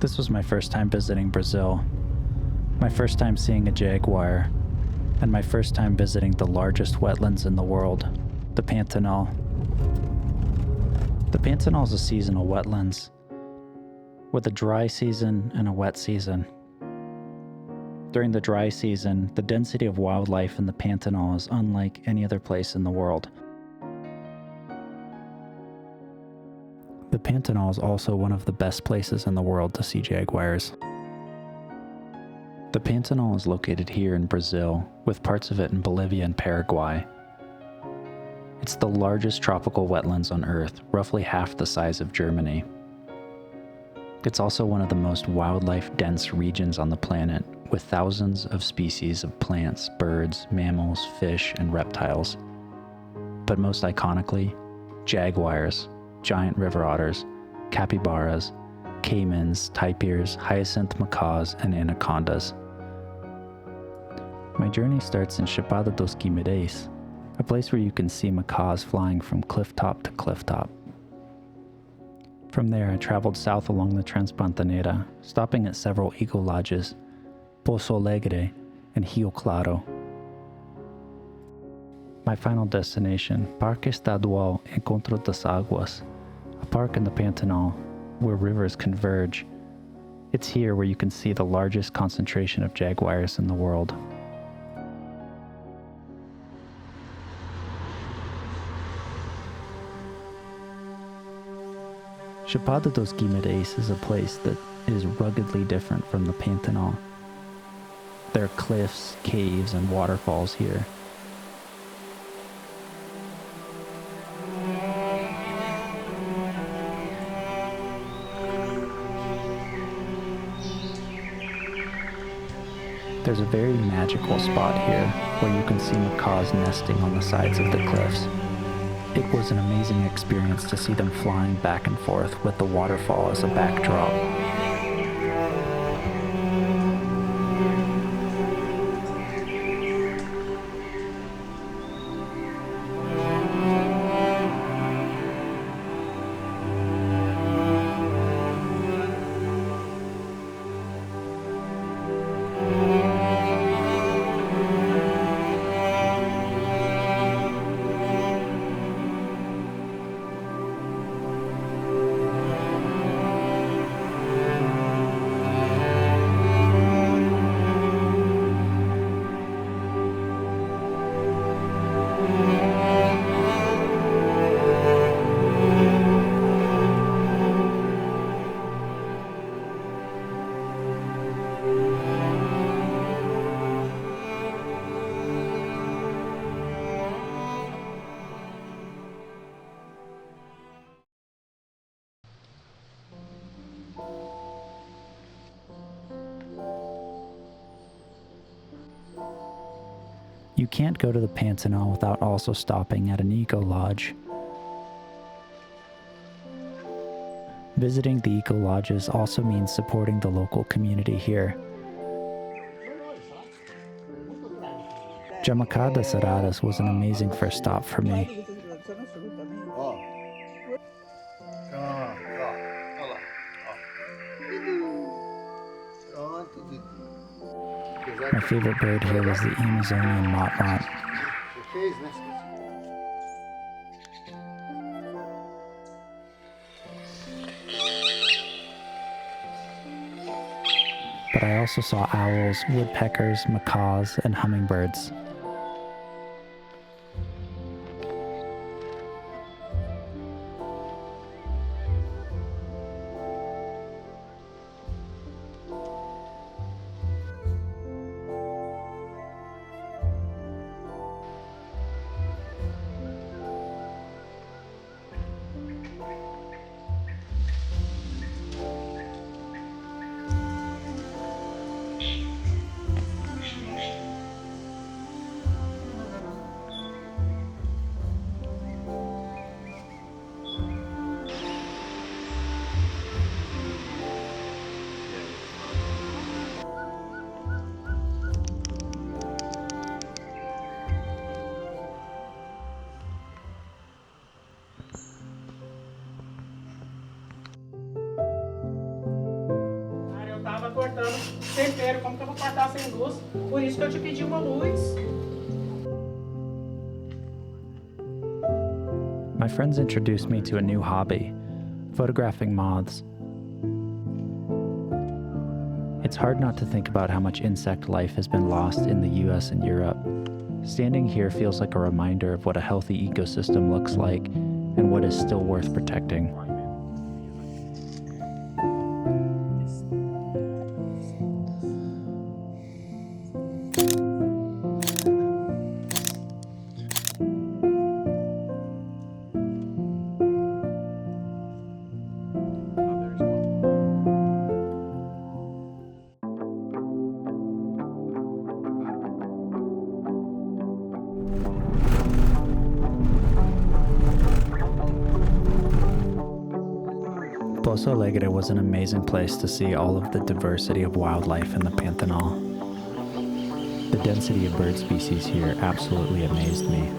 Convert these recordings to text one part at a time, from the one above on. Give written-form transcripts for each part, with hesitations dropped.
This was my first time visiting Brazil, my first time seeing a jaguar, and my first time visiting the largest wetlands in the world, the Pantanal. The Pantanal is a seasonal wetlands, with a dry season and a wet season. During the dry season, the density of wildlife in the Pantanal is unlike any other place in the world. The Pantanal is also one of the best places in the world to see jaguars. The Pantanal is located here in Brazil, with parts of it in Bolivia and Paraguay. It's the largest tropical wetlands on Earth, roughly half the size of Germany. It's also one of the most wildlife-dense regions on the planet, with thousands of species of plants, birds, mammals, fish, and reptiles. But most iconically, jaguars, giant river otters, capybaras, caimans, tapirs, hyacinth macaws, and anacondas. My journey starts in Chapada dos Guimarães, a place where you can see macaws flying from cliff top to cliff top. From there, I traveled south along the Transpantaneira, stopping at several eagle lodges, Poço Alegre and Rio Claro. My final destination, Parque Estadual Encontro das Aguas, a park in the Pantanal where rivers converge. It's here where you can see the largest concentration of jaguars in the world. Chapada dos Guimarães is a place that is ruggedly different from the Pantanal. There are cliffs, caves, and waterfalls here. There's a very magical spot here where you can see macaws nesting on the sides of the cliffs. It was an amazing experience to see them flying back and forth with the waterfall as a backdrop. You can't go to the Pantanal without also stopping at an eco lodge. Visiting the eco lodges also means supporting the local community here. Jamaica das Araras was an amazing first stop for me. My favorite bird here was the Amazonian motmot. But I also saw owls, woodpeckers, macaws, and hummingbirds. tempero, como que eu vou cortar sem luz? Por isso que eu te pedi uma luz. My friends introduced me to a new hobby, photographing moths. It's hard not to think about how much insect life has been lost in the US and Europe. Standing here feels like a reminder of what a healthy ecosystem looks like and what is still worth protecting. Poço Alegre was an amazing place to see all of the diversity of wildlife in the Pantanal. The density of bird species here absolutely amazed me.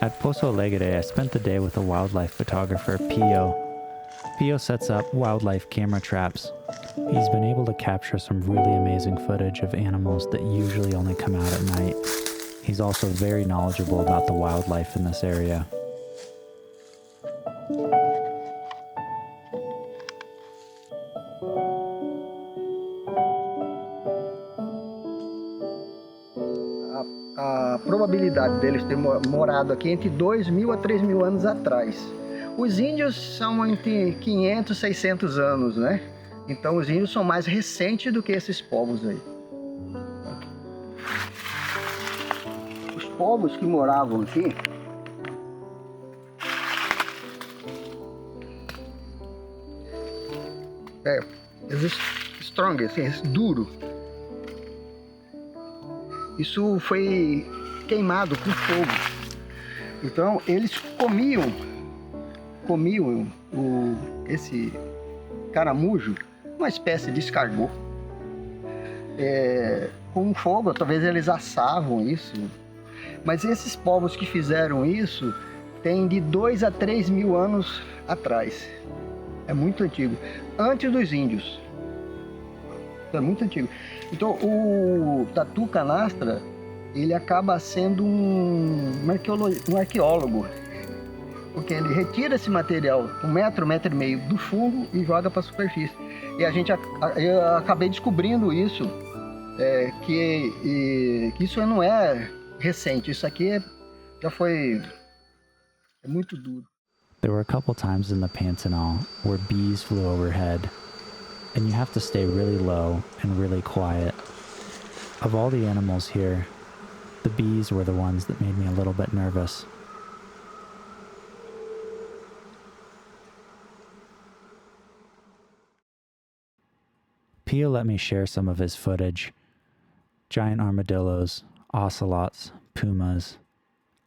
At Poço Alegre, I spent the day with a wildlife photographer, Pio. Pio sets up wildlife camera traps. He's been able to capture some really amazing footage of animals that usually only come out at night. He's also very knowledgeable about the wildlife in this area. A probabilidade deles ter morado aqui entre 2.000 a 3.000 anos atrás. Os índios são entre 500 e 600 anos, né? Então os índios são mais recentes do que esses povos aí. Os povos que moravam aqui strong, assim, duro. Isso foi queimado com fogo. Então eles comiam esse caramujo, uma espécie de escargot. Com fogo, talvez eles assavam isso. Mas esses povos que fizeram isso têm de 2 a 3 mil anos atrás. É muito antigo. Antes dos índios. É muito antigo. Então, o tatu canastra, ele acaba sendo um arqueólogo. Porque ele retira esse material, 1 metro e meio do fundo e joga para a superfície. E eu acabei descobrindo isso, que isso não é recente, isso aqui já foi muito duro. There were a couple times in the Pantanal where bees flew overhead, and you have to stay really low and really quiet. Of all the animals here, the bees were the ones that made me a little bit nervous. Pio let me share some of his footage. Giant armadillos, ocelots, pumas.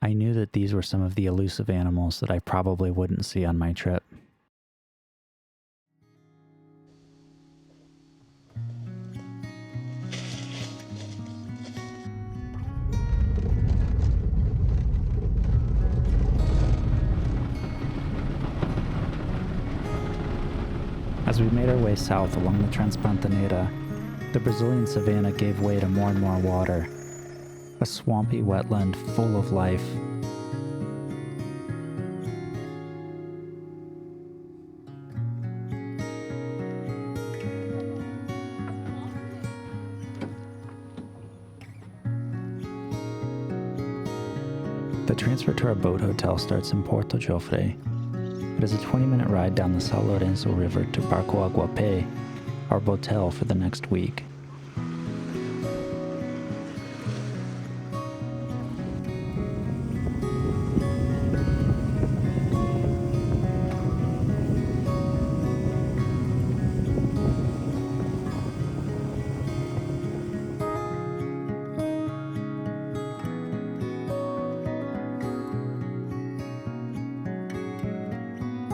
I knew that these were some of the elusive animals that I probably wouldn't see on my trip. As we made our way south along the Transpantaneira, the Brazilian savanna gave way to more and more water, a swampy wetland full of life. The transfer to our boat hotel starts in Porto Jofre. It is a 20-minute ride down the São Lourenço River to Parque Aguas, our motel for the next week.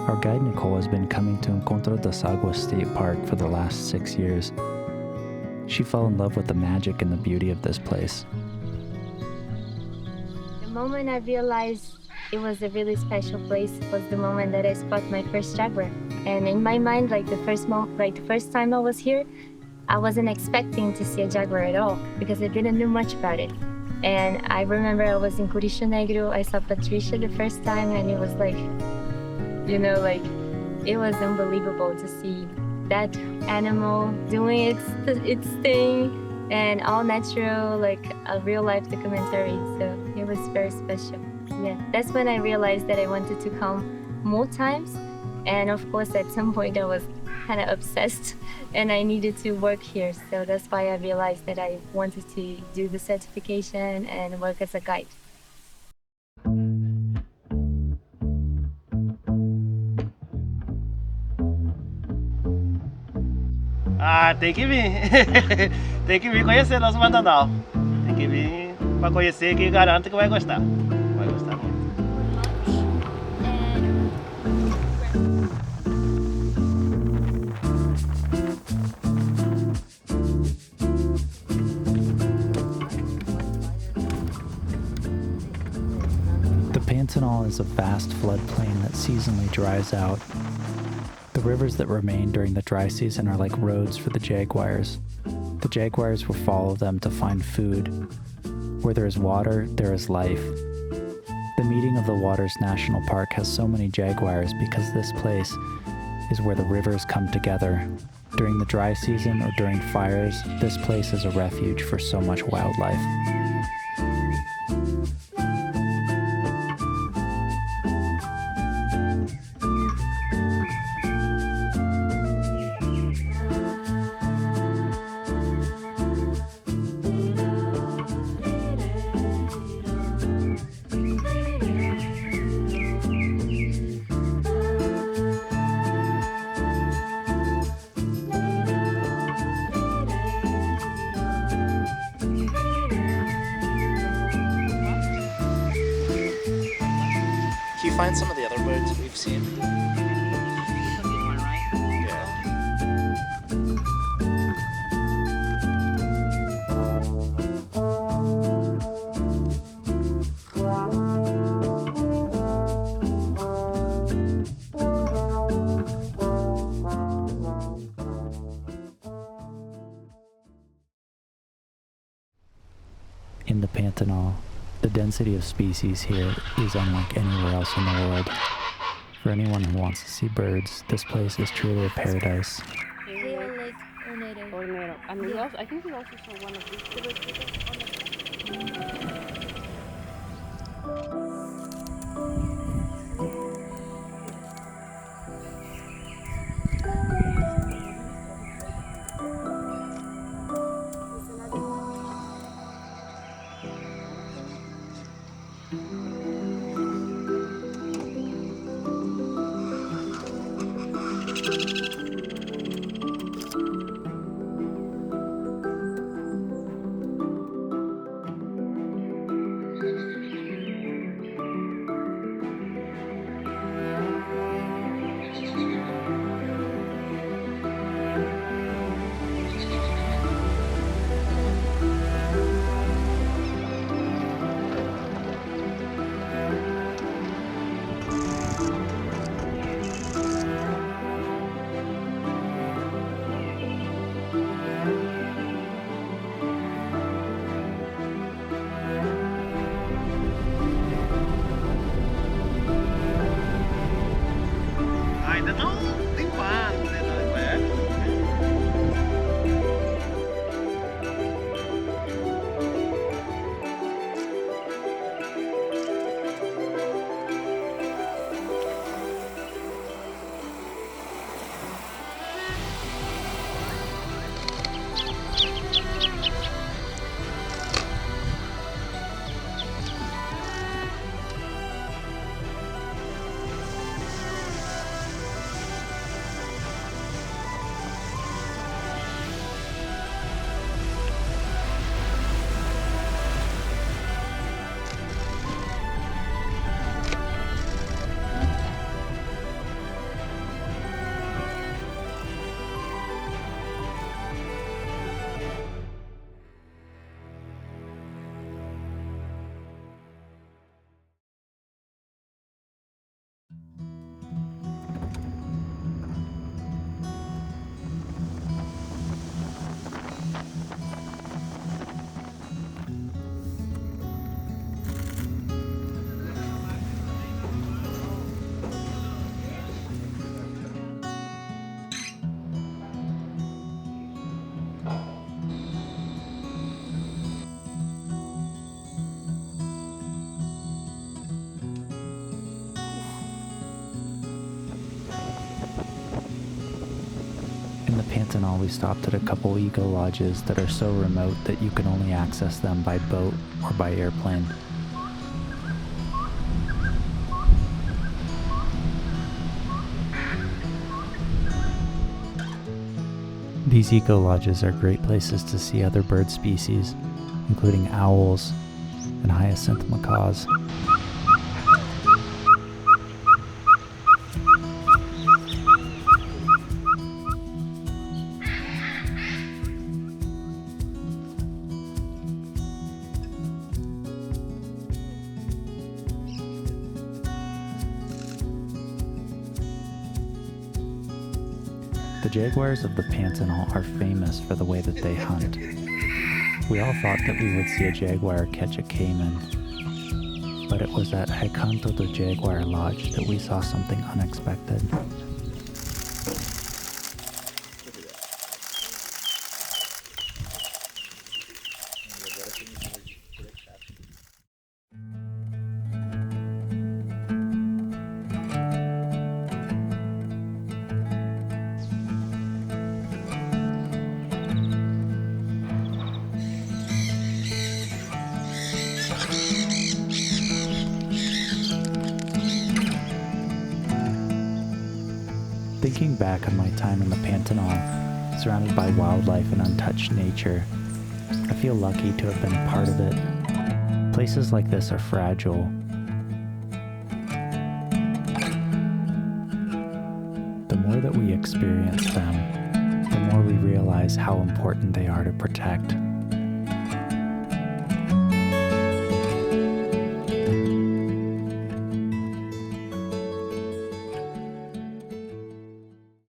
Our guide Nicole has been coming to Encontro das Aguas State Park for the last 6 years. She fell in love with the magic and the beauty of this place. The moment I realized it was a really special place was the moment that I spotted my first jaguar. And in my mind, the first time I was here, I wasn't expecting to see a jaguar at all because I didn't know much about it. And I remember I was in Curitiba Negro, I saw Patricia the first time, and it was it was unbelievable to see that animal doing its thing and all natural, like a real life documentary. So it was very special. Yeah, that's when I realized that I wanted to come more times. And of course, at some point I was kind of obsessed and I needed to work here. So that's why I realized that I wanted to do the certification and work as a guide. Ah, tem que vir. Tem que vir conhecer nosso Pantanal. Tem que vir para conhecer que garanto que vai gostar. Vai gostar muito. The Pantanal is a vast floodplain that seasonally dries out. The rivers that remain during the dry season are like roads for the jaguars. The jaguars will follow them to find food. Where there is water, there is life. The meeting of the Waters National Park has so many jaguars because this place is where the rivers come together. During the dry season or during fires, this place is a refuge for so much wildlife. Can you find some of the other birds that we've seen? In the Pantanal, the density of species here is unlike anywhere else in the world. For anyone who wants to see birds, this place is truly a paradise. They are like tornadoes. Tornado. And we also, I think we also saw one of these little on the Ainda não limpando, né? In the Pantanal, we stopped at a couple eco lodges that are so remote that you can only access them by boat or by airplane. These eco lodges are great places to see other bird species, including owls and hyacinth macaws. The jaguars of the Pantanal are famous for the way that they hunt. We all thought that we would see a jaguar catch a caiman, but it was at Encontro the Jaguar Lodge that we saw something unexpected. Thinking back on my time in the Pantanal, surrounded by wildlife and untouched nature, I feel lucky to have been a part of it. Places like this are fragile. The more that we experience them, the more we realize how important they are to protect.